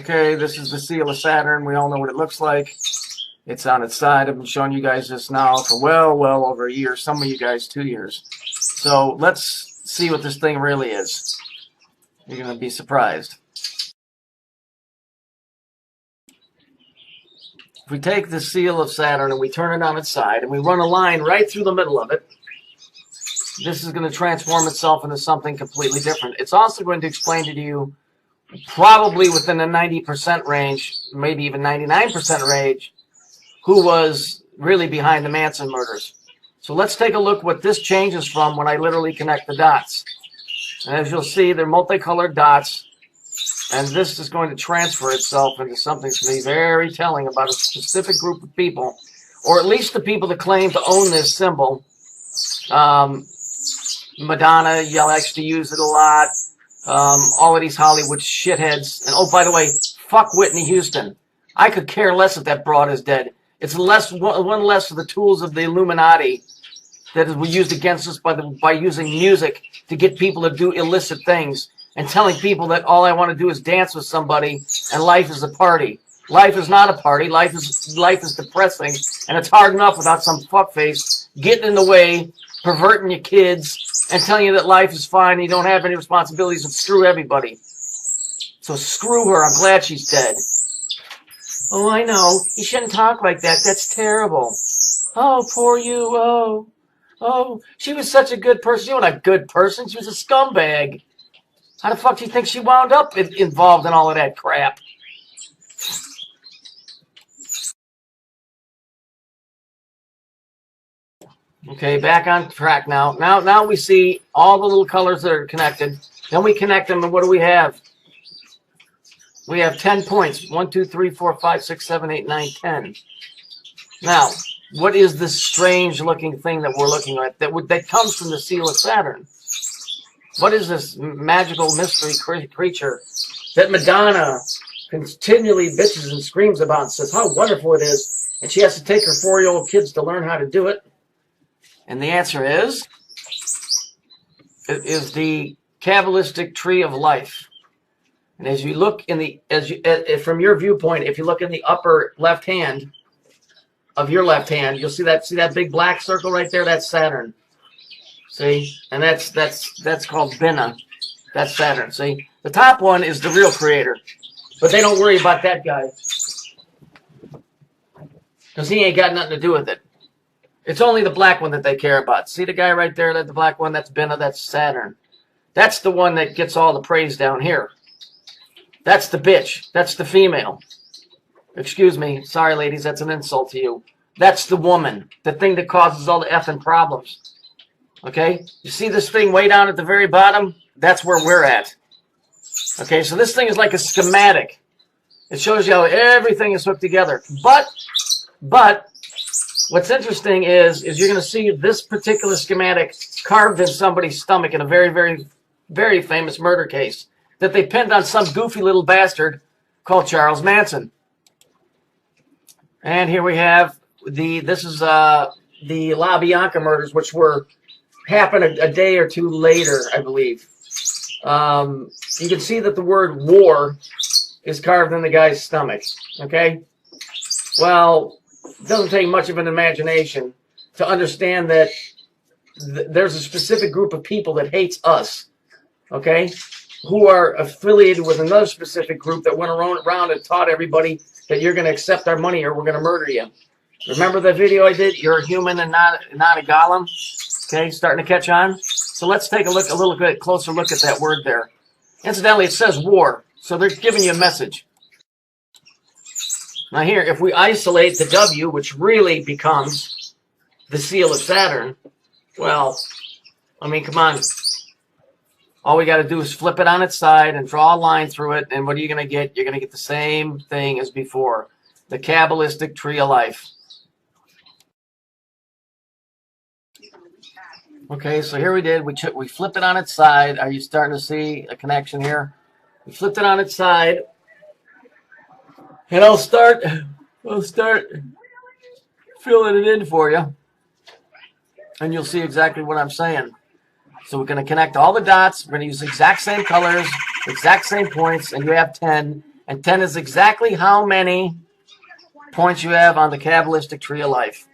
Okay, this is the seal of Saturn. We all know what it looks like. It's on its side. I've been showing you guys this now for well over a year. Some of you guys 2 years. So let's see what this thing really is. You're going to be surprised. If we take the seal of Saturn and we turn it on its side and we run a line right through the middle of it, this is going to transform itself into something completely different. It's also going to explain to you, probably within the 90% range, maybe even 99% range, who was really behind the Manson murders. So let's take a look what this changes from when I literally connect the dots. And as you'll see, they're multicolored dots, and this is going to transfer itself into something to be very telling about a specific group of people, or at least the people that claim to own this symbol. Madonna, you'll actually use it a lot. All of these Hollywood shitheads. And oh, by the way, fuck Whitney Houston. I could care less if that broad is dead. It's one less of the tools of the Illuminati that is used against us by using music to get people to do illicit things and telling people that all I want to do is dance with somebody and life is a party. Life is not a party. Life is depressing, and it's hard enough without some fuckface getting in the way, perverting your kids, and telling you that life is fine and you don't have any responsibilities, and screw everybody. So screw her. I'm glad she's dead. Oh, I know. You shouldn't talk like that. That's terrible. Oh, poor you. Oh, she was such a good person. She wasn't a good person. She was a scumbag. How the fuck do you think she wound up involved in all of that crap? Okay, back on track now. Now we see all the little colors that are connected. Then we connect them, and what do we have? We have 10 points. 1, 2, 3, 4, 5, 6, 7, 8, 9, 10. Now, what is this strange-looking thing that we're looking at that comes from the seal of Saturn? What is this magical mystery creature that Madonna continually bitches and screams about and says how wonderful it is, and she has to take her 4-year-old kids to learn how to do it? And the answer is, it is the Kabbalistic tree of life. And as you look in the, from your viewpoint, if you look in the upper left hand of your left hand, you'll see that big black circle right there. That's Saturn. See, and that's called Binah. That's Saturn. See, the top one is the real creator, but they don't worry about that guy because he ain't got nothing to do with it. It's only the black one that they care about. See the guy right there, the black one? That's Binah. That's Saturn. That's the one that gets all the praise down here. That's the bitch. That's the female. Excuse me. Sorry, ladies. That's an insult to you. That's the woman. The thing that causes all the effing problems. Okay? You see this thing way down at the very bottom? That's where we're at. Okay? So this thing is like a schematic. It shows you how everything is hooked together. But what's interesting is you're going to see this particular schematic carved in somebody's stomach in a very famous murder case that they pinned on some goofy little bastard called Charles Manson. And here we have this is the La Bianca murders, which happened a day or two later, I believe. You can see that the word war is carved in the guy's stomach. Okay? Well, it doesn't take much of an imagination to understand that there's a specific group of people that hates us. Okay? Who are affiliated with another specific group that went around and taught everybody that you're going to accept our money or we're going to murder you. Remember the video I did? You're a human and not a golem. Okay, starting to catch on. So let's take a little bit closer look at that word there. Incidentally, it says war, so they're giving you a message. Now here, if we isolate the W, which really becomes the seal of Saturn, well, I mean, come on. All we got to do is flip it on its side and draw a line through it, and what are you going to get? You're going to get the same thing as before, the Kabbalistic tree of life. Okay, so here we did. We flipped it on its side. Are you starting to see a connection here? We flipped it on its side, and I'll start filling it in for you, and you'll see exactly what I'm saying. So we're going to connect all the dots. We're going to use the exact same colors, exact same points, and you have 10. And 10 is exactly how many points you have on the Kabbalistic tree of life.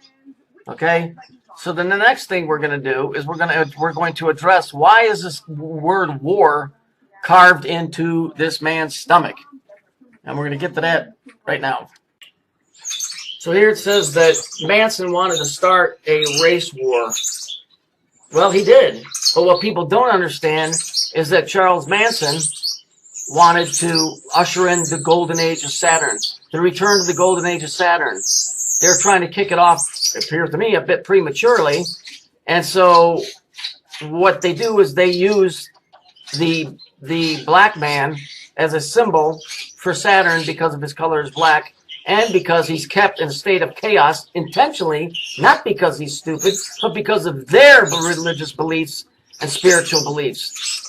Okay? So then the next thing we're going to do is we're going to address why is this word war carved into this man's stomach. And we're going to get to that right now. So here it says that Manson wanted to start a race war. Well, he did. But what people don't understand is that Charles Manson wanted to usher in the golden age of Saturn, the return to the golden age of Saturn. They're trying to kick it off, it appears to me, a bit prematurely. And so what they do is they use the black man as a symbol for Saturn because of his color is black and because he's kept in a state of chaos intentionally, not because he's stupid, but because of their religious beliefs and spiritual beliefs.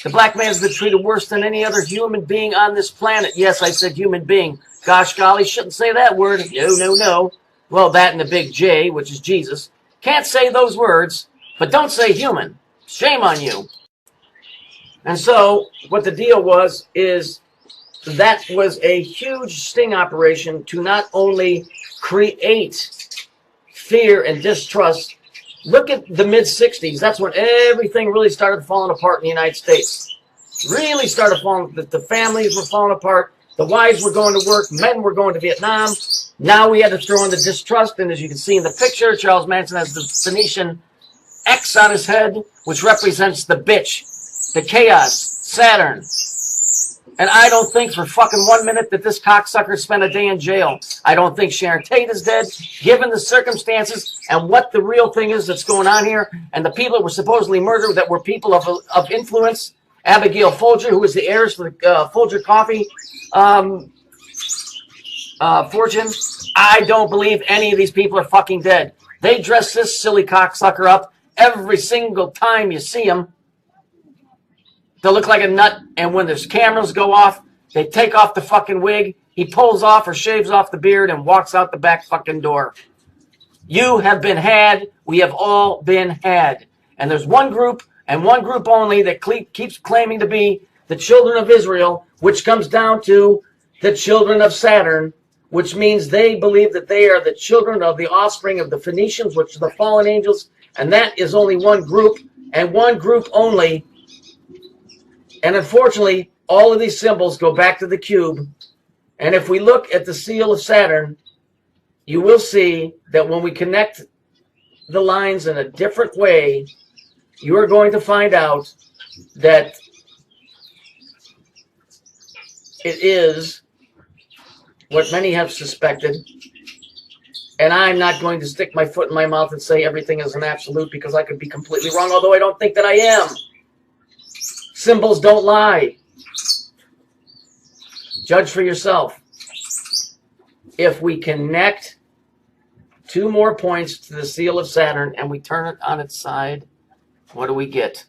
The black man's been treated worse than any other human being on this planet. Yes, I said human being. Gosh golly, shouldn't say that word. No. Well, that and the big J, which is Jesus. Can't say those words, but don't say human. Shame on you. And so what the deal was is that was a huge sting operation to not only create fear and distrust. Look at the mid-'60s. That's when everything really started falling apart in the United States. Really started falling. The families were falling apart. The wives were going to work. Men were going to Vietnam. Now we had to throw in the distrust. And as you can see in the picture, Charles Manson has the Phoenician X on his head, which represents the bitch, the chaos, Saturn. And I don't think for fucking 1 minute that this cocksucker spent a day in jail. I don't think Sharon Tate is dead, given the circumstances and what the real thing is that's going on here. And the people that were supposedly murdered that were people of influence. Abigail Folger, who was the heiress for the Folger Coffee fortune. I don't believe any of these people are fucking dead. They dress this silly cocksucker up every single time you see him. They'll look like a nut, and when there's cameras go off, they take off the fucking wig, he pulls off or shaves off the beard and walks out the back fucking door. You have been had. We have all been had. And there's one group, and one group only, that keeps claiming to be the children of Israel, which comes down to the children of Saturn, which means they believe that they are the children of the offspring of the Phoenicians, which are the fallen angels, and that is only one group, and one group only. And unfortunately, all of these symbols go back to the cube. And if we look at the seal of Saturn, you will see that when we connect the lines in a different way, you are going to find out that it is what many have suspected. And I'm not going to stick my foot in my mouth and say everything is an absolute, because I could be completely wrong, although I don't think that I am. Symbols don't lie. Judge for yourself. If we connect 2 more points to the seal of Saturn and we turn it on its side, what do we get?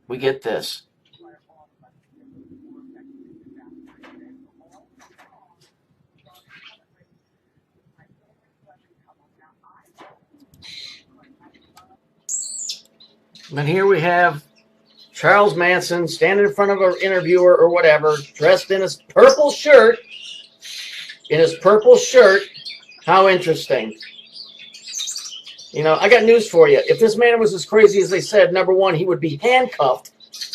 We get this. And here we have Charles Manson standing in front of an interviewer or whatever, dressed in his purple shirt. How interesting. You know, I got news for you. If this man was as crazy as they said, number one, he would be handcuffed.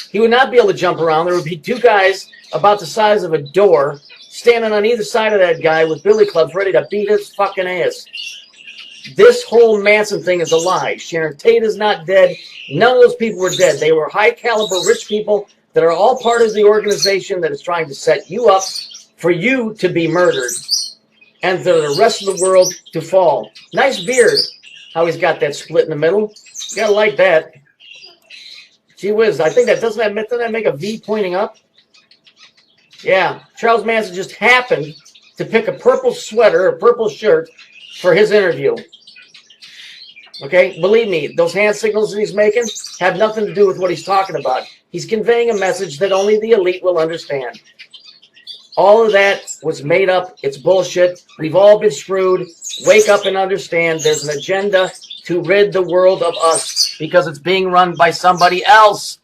He would not be able to jump around. There would be 2 guys about the size of a door standing on either side of that guy with billy clubs ready to beat his fucking ass. This whole Manson thing is a lie. Sharon Tate is not dead. None of those people were dead. They were high-caliber, rich people that are all part of the organization that is trying to set you up for you to be murdered and for the rest of the world to fall. Nice beard, how he's got that split in the middle. You gotta like that. Gee whiz, I think that doesn't that make a V pointing up? Yeah, Charles Manson just happened to pick a purple sweater, a purple shirt for his interview. Okay, believe me, those hand signals that he's making have nothing to do with what he's talking about. He's conveying a message that only the elite will understand. All of that was made up. It's bullshit. We've all been screwed. Wake up and understand there's an agenda to rid the world of us because it's being run by somebody else.